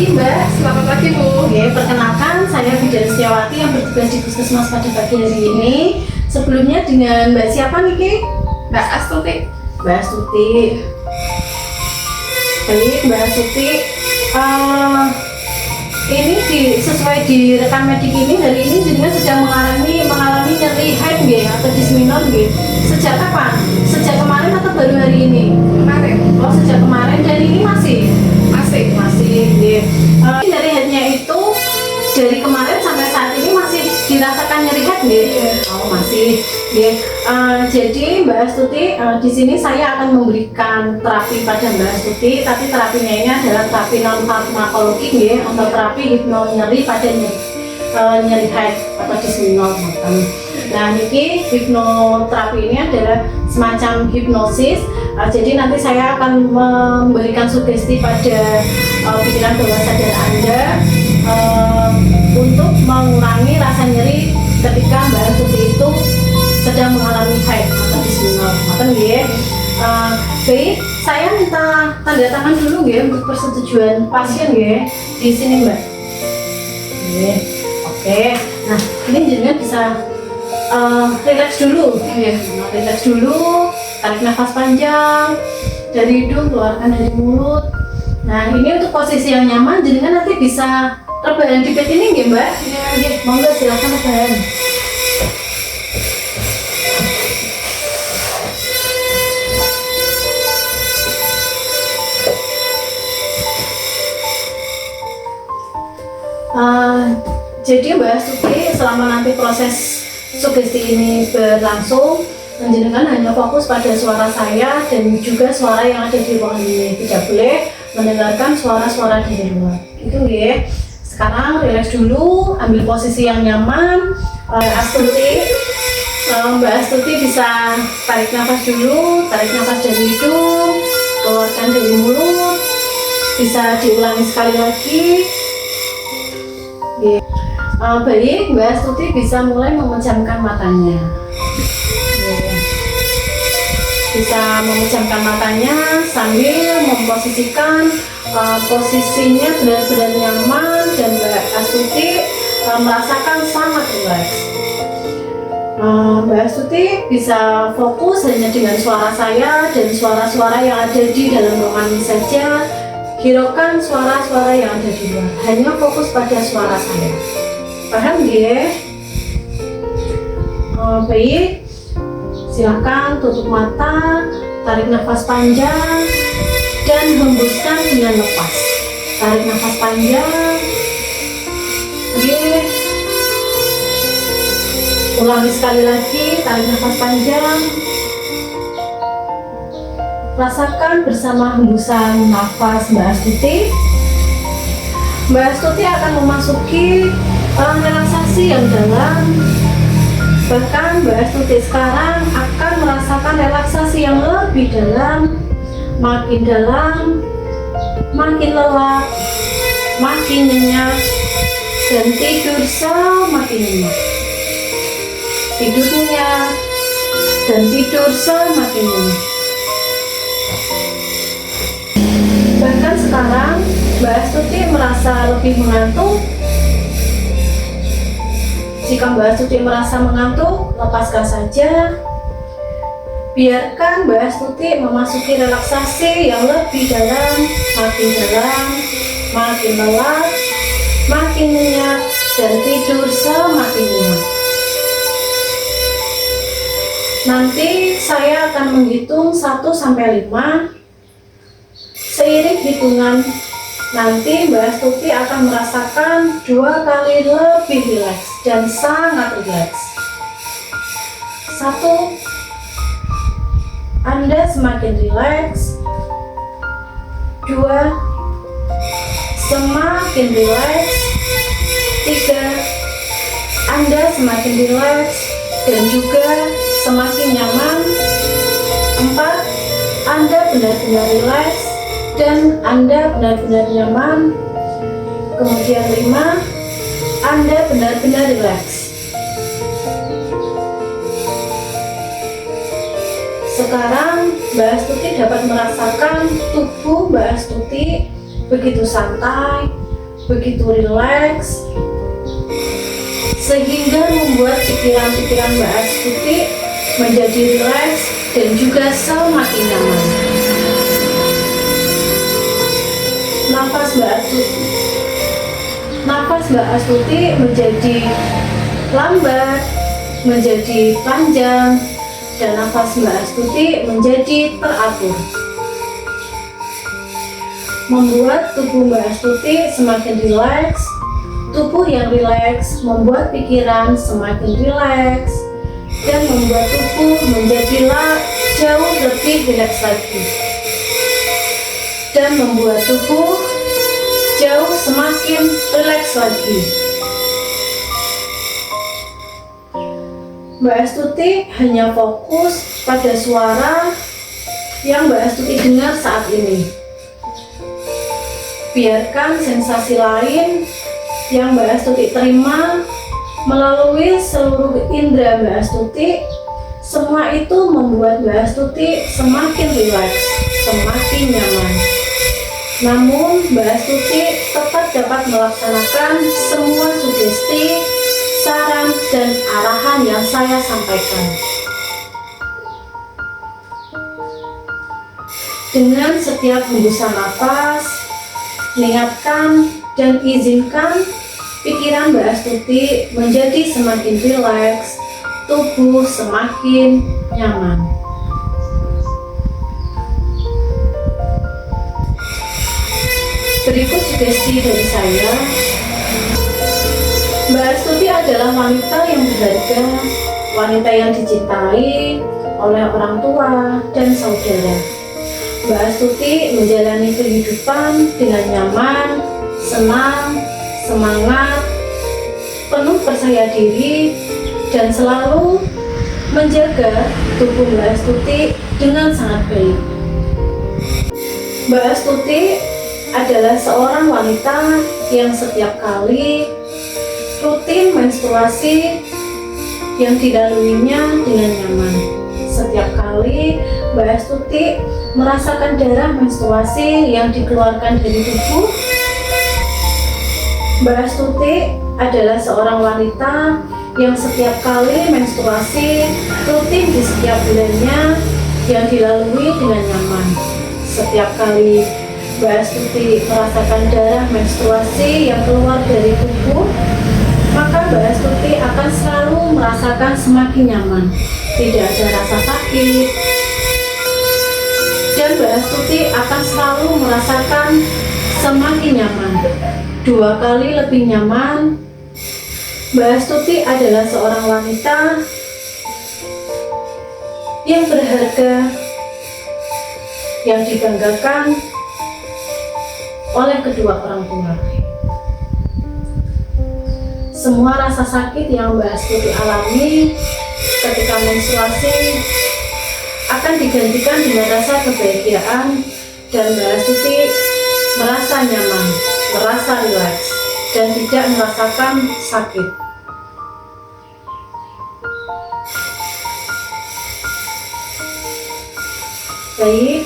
pagi Mbak. Selamat pagi Bu. Oke, perkenalkan saya Bidan Setiawati yang bertugas di Puskesmas pada pagi hari ini. Sebelumnya dengan Mbak siapa nih Ki? Mbak Astuti. Mbak Astuti. Baik Mbak Astuti, ini sesuai di rekan medik ini hari ini jenengan sedang mengalami nyeri head nggih atau dyspnea nggih. Sejak kapan? Sejak kemarin atau baru hari ini? Kemarin. Oh, sejak kemarin dan ini masih nggih. Nyeri headnya itu dari kemarin sampai saat ini masih dirasakan nyeri head nggih? Oh, masih nggih. Jadi Mbak Astuti, di sini saya akan memberikan terapi pada Mbak Astuti, tapi terapinya ini adalah terapi non farmakologi nggih, atau terapi hipno nyeri pada nyeri head atau dyspnea. Nah, ini hipnoterapi ini adalah semacam hipnosis. Jadi nanti saya akan memberikan sugesti pada pikiran bawah sadar Anda untuk mengurangi rasa nyeri ketika Mbak Astuti itu sedang mengalami head atau dyspnea. Baik, saya minta tanda tangan dulu ya untuk persetujuan pasien ya di sini Mbak. Oke. Nah, ini jenengan bisa relax dulu, relax dulu, tarik nafas panjang dari hidung, keluarkan dari mulut. Nah, ini untuk posisi yang nyaman, jenengan nanti bisa rebahan di bed ini nggih Mbak? Iya, monggo silakan rebahan. Jadi Mbak Astuti, selama nanti proses sugesti ini berlangsung, jenengan hanya fokus pada suara saya dan juga suara yang ada di ruangan ini. Tidak boleh mendengarkan suara-suara dari luar. Itu ya. Sekarang relax dulu, ambil posisi yang nyaman. Mbak Astuti bisa tarik nafas dulu, tarik nafas dari hidung, keluarkan dari mulut. Bisa diulangi sekali lagi. Baik, Mbak Astuti bisa mulai memejamkan matanya. Bisa memejamkan matanya sambil memposisikan posisinya benar-benar nyaman dan Mbak Astuti merasakan sangat rileks. Mbak Astuti bisa fokus hanya dengan suara saya dan suara-suara yang ada di dalam ruangan ini saja. Hiraukan suara-suara yang ada di luar. Hanya fokus pada suara saya. Paham ya? Baik, silakan tutup mata, tarik nafas panjang dan hembuskan dengan lepas. Tarik nafas panjang. Oke. Ulangi sekali lagi, tarik nafas panjang. Rasakan bersama hembusan nafas Mbak Astuti. Mbak Astuti akan memasuki relaksasi yang dalam. Bahkan Mbak Astuti sekarang akan merasakan relaksasi yang lebih dalam, makin lelah, makin nyenyak, dan tidur semakin nyenyak. Tidur nyenyak dan tidur semakin nyenyak. Bahkan sekarang Mbak Astuti merasa lebih mengantuk. Jika Mbak Astuti merasa mengantuk, lepaskan saja. Biarkan Mbak Astuti memasuki relaksasi yang lebih dalam, makin lelah, makin nyenyak, dan tidur semakin nyenyak. Nanti saya akan menghitung 1-5. Seiring hitungan nanti Mbak Astuti akan merasakan 2 kali lebih rileks dan sangat rileks. 1, Anda semakin rileks. 2, semakin rileks. 3, Anda semakin rileks dan juga semakin nyaman. 4, Anda benar-benar rileks dan Anda benar-benar nyaman. Kemudian 5, Anda benar-benar rileks. Sekarang Mbak Astuti dapat merasakan tubuh Mbak Astuti begitu santai, begitu rileks sehingga membuat pikiran-pikiran Mbak Astuti menjadi rileks dan juga semakin nyaman. Nafas Mbak Astuti menjadi lambat, menjadi panjang, dan nafas Mbak Astuti menjadi teratur, membuat tubuh Mbak Astuti semakin rileks. Tubuh yang rileks membuat pikiran semakin rileks dan membuat tubuh menjadi jauh lebih rileks lagi dan membuat tubuh jauh semakin rileks lagi. Mbak Astuti hanya fokus pada suara yang Mbak Astuti dengar saat ini. Biarkan sensasi lain yang Mbak Astuti terima melalui seluruh indera Mbak Astuti, semua itu membuat Mbak Astuti semakin rileks, semakin nyaman. Namun Mbak Astuti tetap dapat melaksanakan semua sugesti, saran, dan arahan yang saya sampaikan. Dengan setiap hembusan nafas, niatkan dan izinkan pikiran Mbak Astuti menjadi semakin rileks, tubuh semakin nyaman. Berikut sugesti dari saya. Mbak Astuti adalah wanita yang berharga, wanita yang dicintai oleh orang tua dan saudara. Mbak Astuti menjalani kehidupan dengan nyaman, senang, semangat, penuh percaya diri, dan selalu menjaga tubuh Mbak Astuti dengan sangat baik. Mbak Astuti adalah seorang wanita yang setiap kali rutin menstruasi yang dilaluinya dengan nyaman. Setiap kali Mbak Astuti merasakan darah menstruasi yang dikeluarkan dari tubuh, Mbak Astuti adalah seorang wanita yang setiap kali menstruasi rutin di setiap bulannya yang dilalui dengan nyaman. Setiap kali Mbak Astuti merasakan darah menstruasi yang keluar dari tubuh, maka Mbak Astuti akan selalu merasakan semakin nyaman. Tidak ada rasa sakit, dan Mbak Astuti akan selalu merasakan semakin nyaman. 2 kali lebih nyaman. Mbak Astuti adalah seorang wanita yang berharga, yang dibanggakan oleh kedua orang tua. Semua rasa sakit yang Mbak Astuti alami ketika menstruasi akan digantikan dengan rasa kebahagiaan, dan Mbak Astuti merasa nyaman, merasa rileks, dan tidak merasakan sakit. Baik,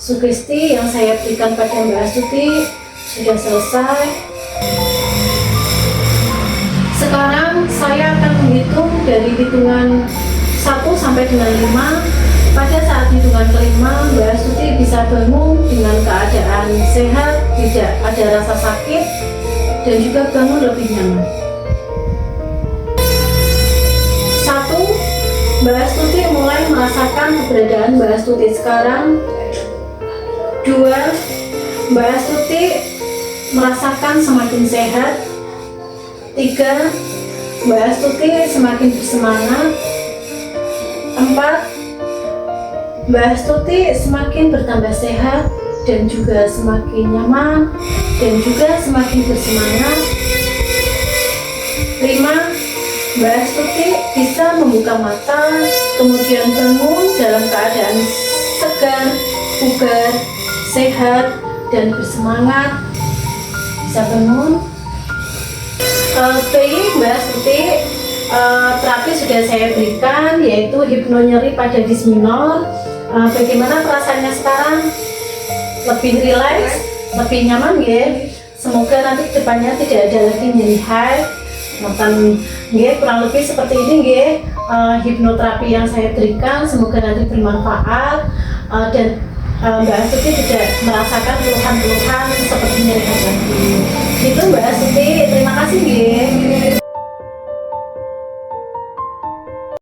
sugesti yang saya berikan pada Mbak Astuti sudah selesai. Sekarang saya akan menghitung dari hitungan 1 sampai dengan 5. Pada saat hitungan kelima, Mbak Astuti bisa bangun dengan keadaan sehat, tidak ada rasa sakit, dan juga bangun lebih nyaman. 1. Mbak Astuti mulai merasakan keberadaan Mbak Astuti sekarang. 2. Mbak Astuti merasakan semakin sehat. 3. Mbak Astuti semakin bersemangat. 4. Mbak Astuti semakin bertambah sehat dan juga semakin nyaman dan juga semakin bersemangat. 5. Mbak Astuti bisa membuka mata, kemudian bangun dalam keadaan segar, bugar, sehat, dan bersemangat. Bisa bangun. Baik, Mbak Astuti, terapi sudah saya berikan, yaitu hipnonyeri pada dis minor. Bagaimana perasaannya sekarang? Lebih rileks, lebih nyaman ya? Semoga nanti kedepannya tidak ada lagi nyeri head. Nggih, kurang lebih seperti ini nggih, hipnoterapi yang saya berikan. Semoga nanti bermanfaat dan Mbak Astuti tidak merasakan keluhan-keluhan seperti nyeri